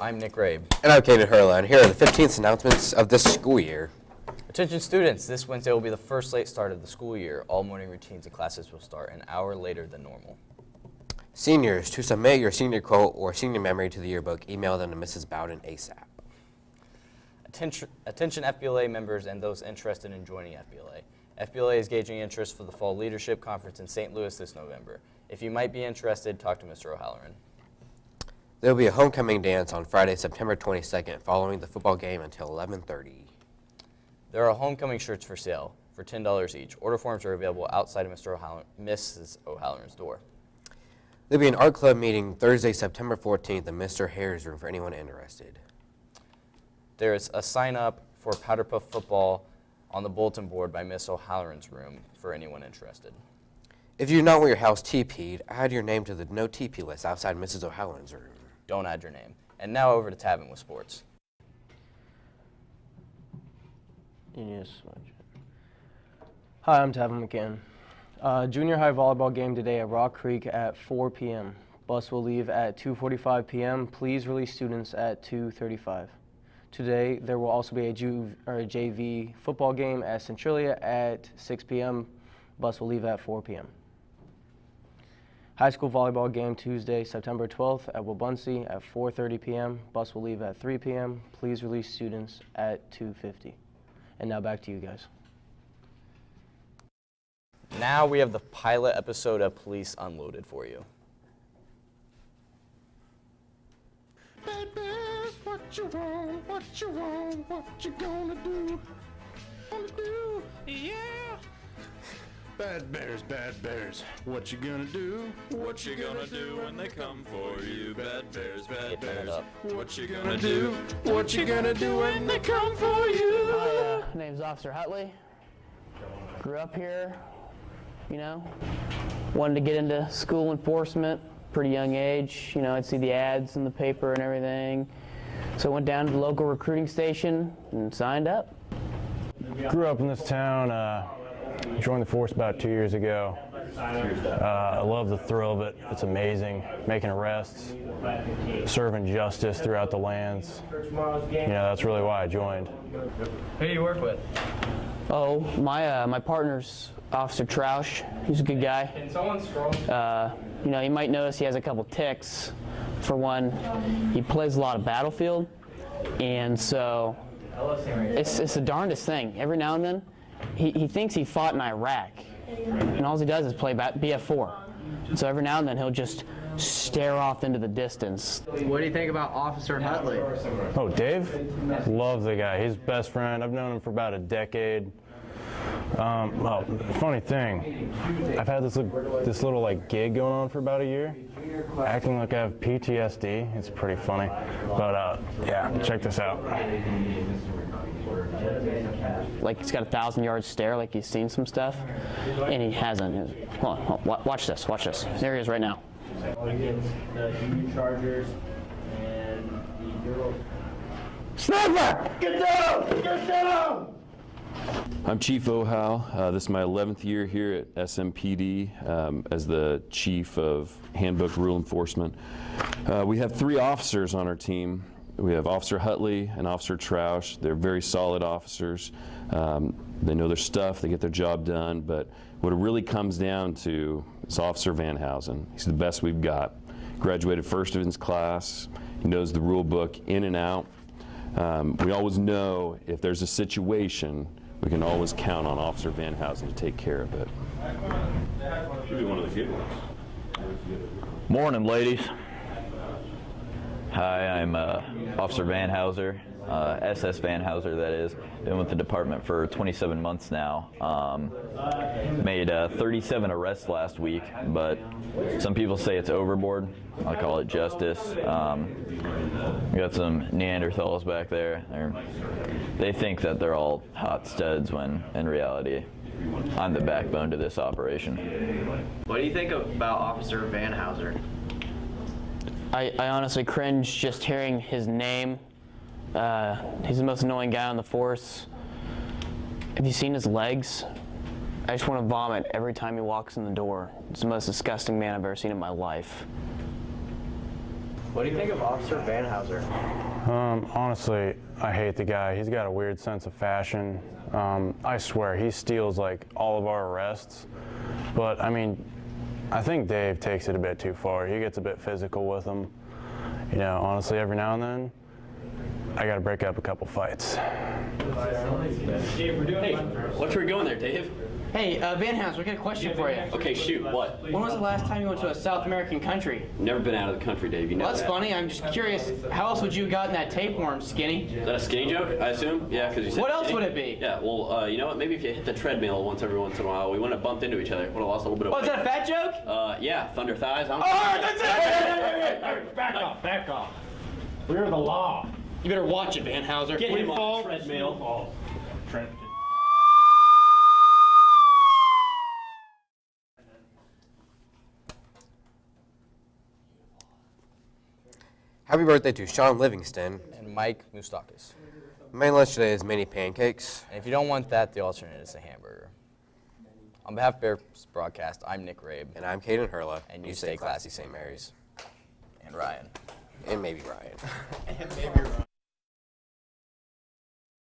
I'm Nick Rabe. And I'm Caden Hurla, and here are the 15th announcements of this school year. Attention students, this Wednesday will be the first late start of the school year. All morning routines and classes will start an hour later than normal. Seniors, to submit your senior quote or senior memory to the yearbook, email them to Mrs. Bowden ASAP. Attention FBLA members and those interested in joining FBLA. FBLA is gauging interest for the Fall Leadership Conference in St. Louis this November. If you might be interested, talk to Mr. O'Halloran. There will be a homecoming dance on Friday, September 22nd, following the football game until 11:30. There are homecoming shirts for sale for $10 each. Order forms are available outside of Mrs. O'Halloran's door. There will be an art club meeting Thursday, September 14th in Mr. Hare's room for anyone interested. There is a sign up for Powder Puff football on the bulletin board by Miss O'Halloran's room for anyone interested. If you do not want your house TP'd, add your name to the no TP list outside Mrs. O'Halloran's room. Don't add your name. And now over to Tavin with sports. Yes. Hi, I'm Tavin McCann. Junior high volleyball game today at Rock Creek at 4 p.m. Bus will leave at 2:45 p.m. Please release students at 2:35. Today, there will also be a JV football game at Centralia at 6 p.m. Bus will leave at 4 p.m. High school volleyball game Tuesday, September 12th at Wabunsee at 4:30 p.m. Bus will leave at 3 p.m. Please release students at 2:50. And now back to you guys. Now we have the pilot episode of Police Unloaded for you. Bad Bears, what you want, what you want, what you gonna do? Gonna do, yeah. Bad Bears, what you gonna do? What you gonna do when they come for you? Bad Bears, what you gonna do? What you gonna do when they come for you? My name's Officer Hutley. Grew up here, wanted to get into school enforcement, pretty young age. I'd see the ads in the paper and everything. So I went down to the local recruiting station and signed up. Grew up in this town, joined the force about 2 years ago. I love the thrill of it. It's amazing. Making arrests, serving justice throughout the lands. That's really why I joined. Who do you work with? Oh, my partner's Officer Troush. He's a good guy. Can someone scroll? You might notice he has a couple ticks. For one, he plays a lot of Battlefield, and so it's the darndest thing. Every now and then, he thinks he fought in Iraq, and all he does is play BF4. So every now and then he'll just stare off into the distance. What do you think about Officer Hutley? Oh, Dave? Love the guy. He's best friend. I've known him for about a decade. Well, funny thing, I've had this little gig going on for about a year, acting like I have PTSD. It's pretty funny, but yeah, check this out. Like he's got a 1,000-yard stare, like he's seen some stuff, and he hasn't. Hold on, watch this. There he is right now. Against the Junior Chargers and the Sniper! Get down! Get down! I'm Chief O'Hal. This is my 11th year here at SMPD as the Chief of Handbook Rule Enforcement. We have 3 officers on our team. We have Officer Hutley and Officer Troush. They're very solid officers. They know their stuff, they get their job done, but what it really comes down to is Officer Van Housen. He's the best we've got. Graduated first of his class. He knows the rule book in and out. We always know if there's a situation, we can always count on Officer Van Housen to take care of it. Should be one of the good ones. Morning, ladies. Hi, I'm Officer Van Houser, SS Van Houser, that is. Been with the department for 27 months now. Made 37 arrests last week, but some people say it's overboard. I call it justice. We got some Neanderthals back there. They think that they're all hot studs when, in reality, I'm the backbone to this operation. What do you think about Officer Van Houser? I honestly cringe just hearing his name. He's the most annoying guy on the force. Have you seen his legs? I just want to vomit every time he walks in the door. It's the most disgusting man I've ever seen in my life. What do you think of Officer Van Houser? Honestly, I hate the guy. He's got a weird sense of fashion. I swear, he steals like all of our arrests. But I mean, I think Dave takes it a bit too far. He gets a bit physical with them. You know, honestly, every now and then, I got to break up a couple fights. Hey, what's we going there, Dave? Hey, Van Houser, we got a question for you. Okay, shoot, what? When was the last time you went to a South American country? Never been out of the country, Dave. You know Well, that's that. funny. I'm just curious, how else would you have gotten that tapeworm, Skinny? Is that a skinny joke, I assume? Yeah, because you said What else skinny. would it be? Yeah, well, you know what? Maybe if you hit the treadmill every once in a while, we wouldn't have bumped into each other. Would have lost a little bit of Oh, is weight. that a fat joke? Yeah, thunder thighs. All right, that's it! Back off, back off. We're the law. You better watch it, Van Houser. Get him on the treadmill. Happy birthday to Sean Livingston. And Mike Moustakis. Main lunch today is mini pancakes. And if you don't want that, the alternate is a hamburger. On behalf of Bears Broadcast, I'm Nick Rabe. And I'm Caden Hurla. And you stay classy, St. Mary's. And Ryan. And maybe Ryan. And maybe Ryan.